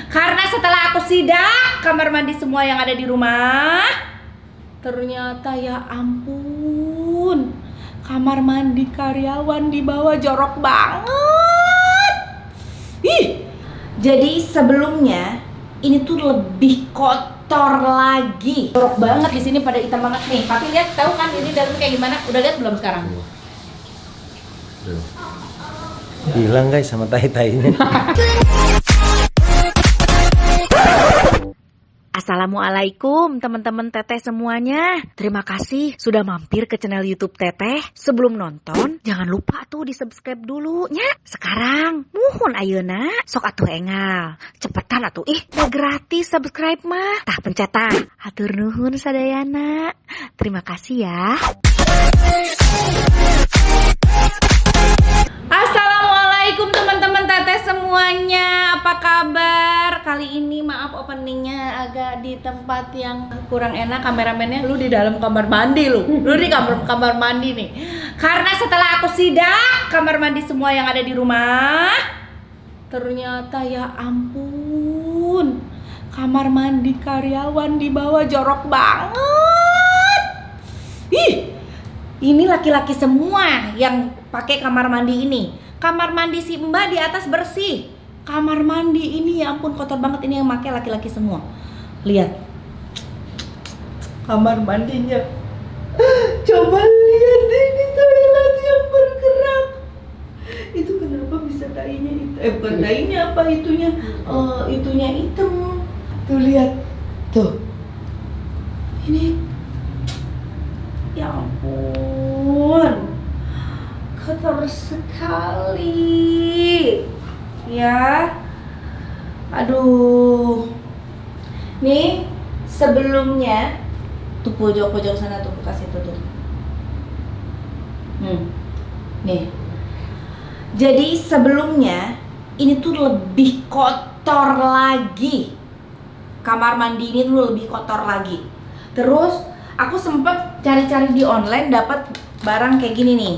Karena setelah aku sidak kamar mandi semua yang ada di rumah, ternyata ya ampun, kamar mandi karyawan di bawah jorok banget. Ih, jadi sebelumnya ini tuh lebih kotor lagi. Jorok banget di sini, pada hitam banget nih. Tapi lihat, tahu kan ini dalam kayak gimana? Udah lihat belum sekarang? Hilang guys sama tai-tainya. Assalamualaikum teman-teman Teteh semuanya. Terima kasih sudah mampir ke channel YouTube Teteh. Sebelum nonton, jangan lupa tuh di-subscribe dulu nya. Sekarang, muhun ayeuna sok atuh engal. Cepetan atuh udah gratis subscribe mah. Tah pencet tah. Hatur nuhun sadayana. Terima kasih ya. Assalamualaikum teman-teman Teteh semuanya, apa kabar? Kali ini maaf openingnya agak di tempat yang kurang enak. Kameramennya lu di dalam kamar mandi lu di kamar mandi nih. Karena setelah aku sidak kamar mandi semua yang ada di rumah, ternyata ya ampun, kamar mandi karyawan di bawah jorok banget. Ih, ini laki-laki semua yang pakai kamar mandi ini. Kamar mandi si Mbak di atas bersih. Kamar mandi ini ya ampun kotor banget, ini yang pakai laki-laki semua. Lihat. Kamar mandinya. Coba lihat ini toilet yang bergerak. Itu kenapa bisa tainya itu? Bukan tainya, apa itunya? Itunya hitam. Tuh lihat. Tuh. Ini. Ya ampun. Kotor sekali ya. Aduh, nih sebelumnya tuh pojok-pojok sana tuh kasih tuh. Nih, jadi sebelumnya ini tuh lebih kotor lagi. Kamar mandi ini tuh lebih kotor lagi. Terus aku sempet cari-cari di online, dapat barang kayak gini nih.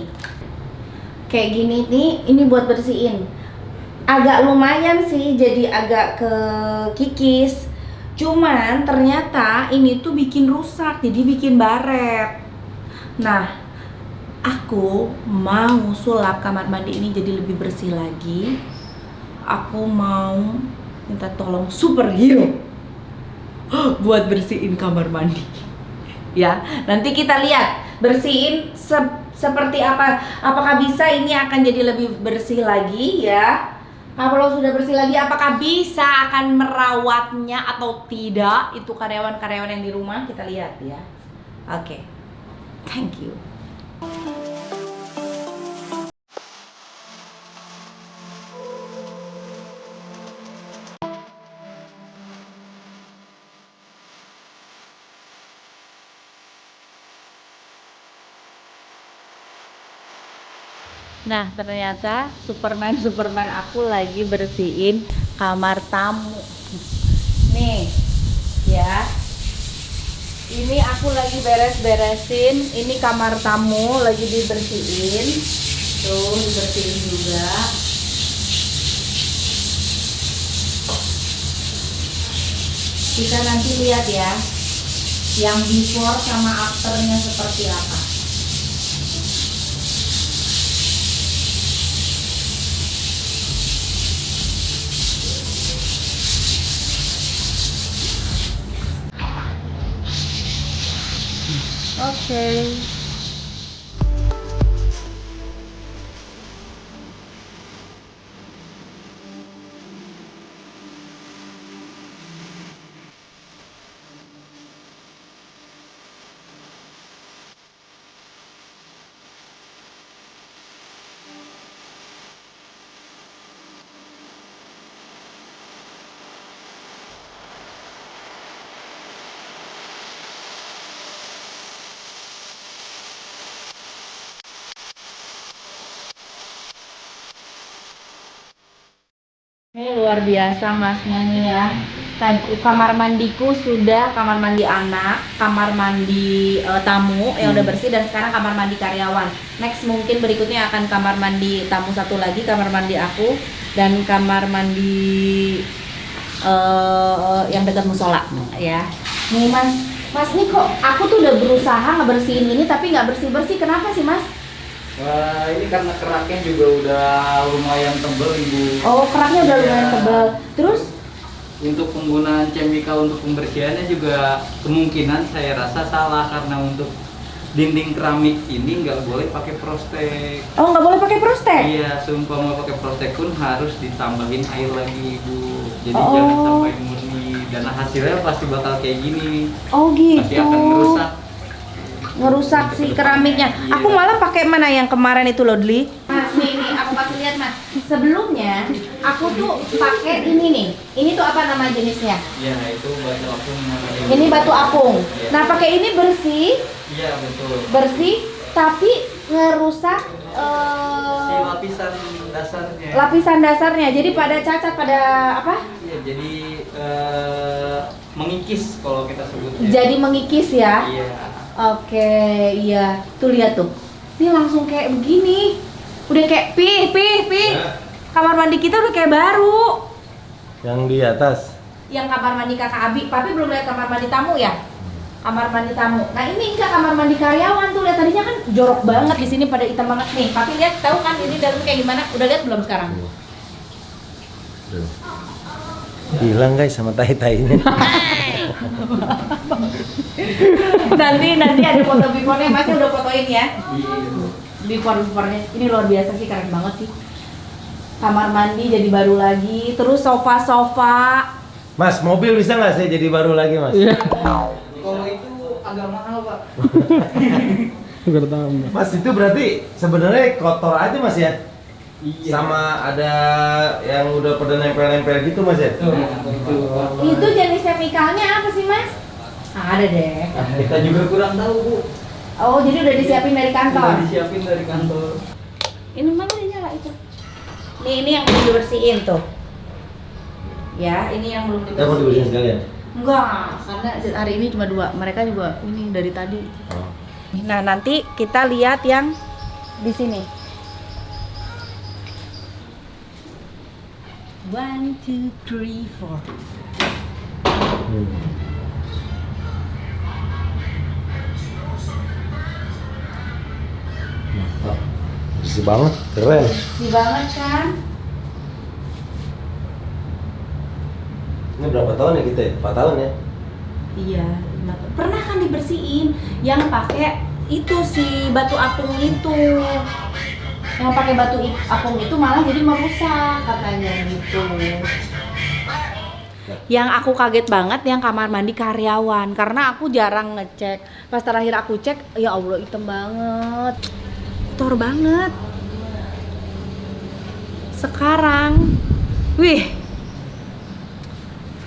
Kayak gini nih, ini buat bersihin. Agak lumayan sih, jadi agak kekikis. Cuman ternyata ini tuh bikin rusak, jadi bikin baret. Nah, aku mau sulap kamar mandi ini jadi lebih bersih lagi. Aku mau minta tolong superhero buat bersihin kamar mandi. Ya, nanti kita lihat bersihin seperti apa. Apakah bisa ini akan jadi lebih bersih lagi ya? Kalau sudah bersih lagi, apakah bisa akan merawatnya atau tidak? Itu karyawan-karyawan yang di rumah, kita lihat ya. Oke. Thank you. Nah, ternyata Superman aku lagi bersihin kamar tamu. Nih, ya. Ini aku lagi beres-beresin. Ini kamar tamu lagi dibersihin. Tuh, dibersihin juga. Kita nanti lihat ya, yang before sama afternya seperti apa. Oke. Ini luar biasa masnya nih ya. Kamar mandiku sudah, kamar mandi anak, kamar mandi tamu yang udah bersih, dan sekarang kamar mandi karyawan. Next mungkin berikutnya akan kamar mandi tamu satu lagi, kamar mandi aku, dan kamar mandi yang dekat musola ya. Nih Mas nih kok aku tuh udah berusaha ngebersihin ini tapi nggak bersih-bersih. Kenapa sih Mas? Wah, ini karena keraknya juga udah lumayan tebel, Ibu. Oh, keraknya udah lumayan Iya. tebal. Terus Untuk penggunaan chemical untuk pembersihannya juga kemungkinan saya rasa salah, karena untuk dinding keramik ini nggak boleh pakai prostek. oh nggak boleh pakai prostek. Iya, seumpama pakai prostek pun harus ditambahin air lagi, Ibu. Jadi Oh. jangan sampai murni, dan hasilnya pasti bakal kayak gini. Oh gitu. Pasti akan Ngerusak si keramiknya. Iya. Aku malah pakai mana yang kemarin itu loh, Dli. Mas, nih aku kasih lihat Mas. Sebelumnya aku tuh pakai ini nih. Ini tuh apa nama jenisnya? Iya, itu batu apung namanya. Ini batu apung. Iya. Nah, pakai ini bersih, Iya, betul. tapi ngerusak Si lapisan dasarnya. lapisan dasarnya. Jadi pada cacat, pada apa? Iya, jadi mengikis kalau kita sebutnya. Jadi mengikis ya. Iya. Oke, iya. Tuh lihat tuh. Ini langsung kayak begini. Udah kayak pih. Ya. Kamar mandi kita udah kayak baru. Yang di atas. Yang kamar mandi kakak Abi, Papi belum lihat kamar mandi tamu ya? Kamar mandi tamu. Nah ini enggak kamar mandi karyawan tuh, lihat tadinya kan jorok banget di sini pada hitam banget nih. Papi lihat, tahu kan ini dalam kayak gimana? Udah lihat belum sekarang? Hilang guys sama tai-tainya. nanti ada foto before-nya, Masnya udah fotoin ya. Iya. Before-nya. Ini luar biasa sih, keren banget sih. Kamar mandi jadi baru lagi, terus sofa-sofa. Mas, mobil bisa nggak saya jadi baru lagi Mas? Kalau itu agak mahal, Pak. Mas itu berarti sebenarnya kotor aja Mas ya? Iya. Sama ada yang udah pada nempel-nempel gitu Mas ya? Itu jenis chemicalnya apa sih, Mas? Ada deh. Kita juga kurang tahu, Bu. Oh, jadi udah disiapin dari Udah kantor. disiapin dari kantor. Ini mana dia nyala itu? Ini yang belum dibersihin tuh. Ya, ini yang belum Kita mau dibersihin dibersihin. sekalian? Enggak, karena hari ini cuma 2. Mereka juga ini dari tadi. Oh. Nah, nanti kita lihat yang di sini. 1, 2, 3, 4. Mantap. Bersih banget, keren. Bersih banget kan? Ini berapa tahun ya kita ya? 4 tahun ya? Iya, 5 tahun. Pernah kan dibersihin yang pakai itu si batu apung itu. Yang pakai batu apung itu malah jadi merusak katanya gitu. Yang aku kaget banget yang kamar mandi karyawan karena aku jarang ngecek. Pas terakhir aku cek, ya Allah hitam banget. Kotor banget. Sekarang, wih.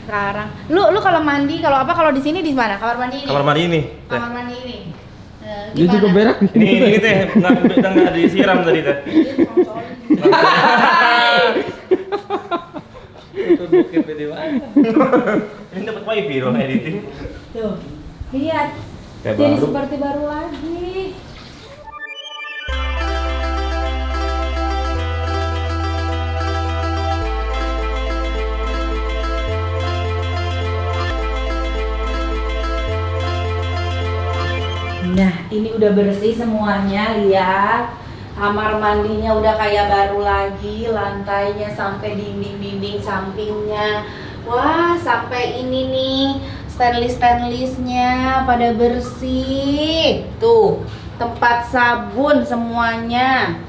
Sekarang, lu kalau mandi, kalau di sini di mana? Kamar mandi ini. Kamar mandi ini. Kamar mandi ini. Dia juga berak. Ini teh nggak disiram tadi teh. Itu bukit gede banget. Ini dapat wifi dong editing. Tuh, lihat. Kayak Jadi baru. seperti baru lagi. Nah, ini udah bersih semuanya, lihat. Kamar mandinya udah kayak baru lagi, lantainya sampai dinding-dinding sampingnya. Wah, sampai ini nih stainless-stainlessnya pada bersih. Tuh, tempat sabun semuanya.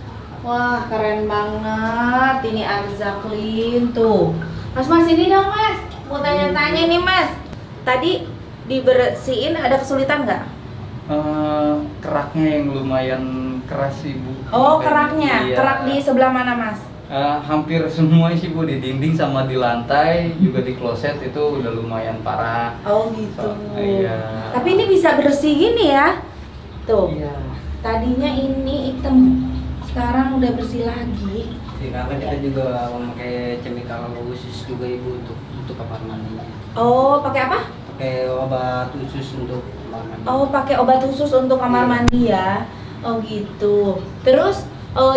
Wah, keren banget. Ini Arza Clean tuh. Mas ini dong, Mas. Mau tanya-tanya nih, Mas. Tadi dibersihin ada kesulitan nggak? Keraknya yang lumayan keras sih, Bu. Oh, keraknya. Iya. Kerak di sebelah mana, Mas? Hampir semua sih, Bu, di dinding sama di lantai, juga di kloset itu udah lumayan parah. Oh, gitu. Iya. Tapi ini bisa bersih gini ya. Tuh. Iya. Tadinya ini hitam. Sekarang udah bersih lagi. Karena kita juga memakai chemical khusus juga Ibu untuk kamar mandinya. Oh, pakai apa? Pakai obat khusus untuk kamar mandi. Oh, pakai obat khusus untuk kamar mandi ya. Oh, gitu. Terus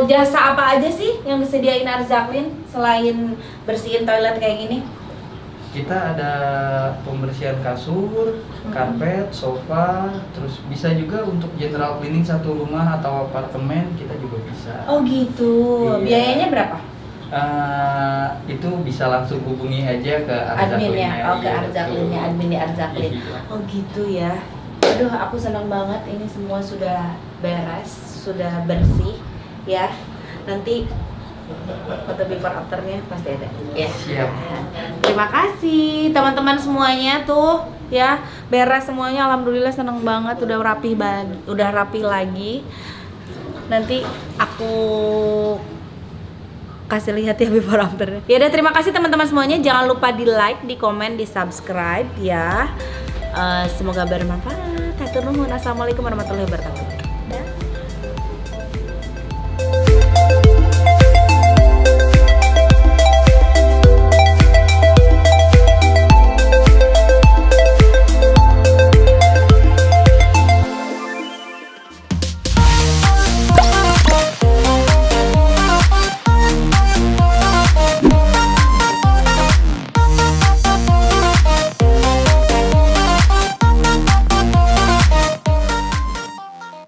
jasa apa aja sih yang disediain Arza Clean selain bersihin toilet kayak gini? kita ada pembersihan kasur, karpet, sofa, terus bisa juga untuk general cleaning satu rumah atau apartemen kita juga bisa. Oh gitu. Iya. Biayanya berapa? Itu bisa langsung hubungi aja ke Admin ya. Arzaklinnya. Oh, ke Iya, Arzaklinnya, betul. admin di Arzaklin. Iya. Oh gitu ya. Aduh, aku senang banget ini semua sudah beres, sudah bersih ya. Nanti foto before afternya pasti ada ya. Siap. Terima kasih teman-teman semuanya tuh ya, beres semuanya, alhamdulillah seneng banget, udah rapi lagi. Nanti aku kasih lihat ya before afternya. Ya udah, terima kasih teman-teman semuanya, jangan lupa di like, di komen, di subscribe ya. Semoga bermanfaat. Hatur nuhun. Assalamualaikum warahmatullahi wabarakatuh.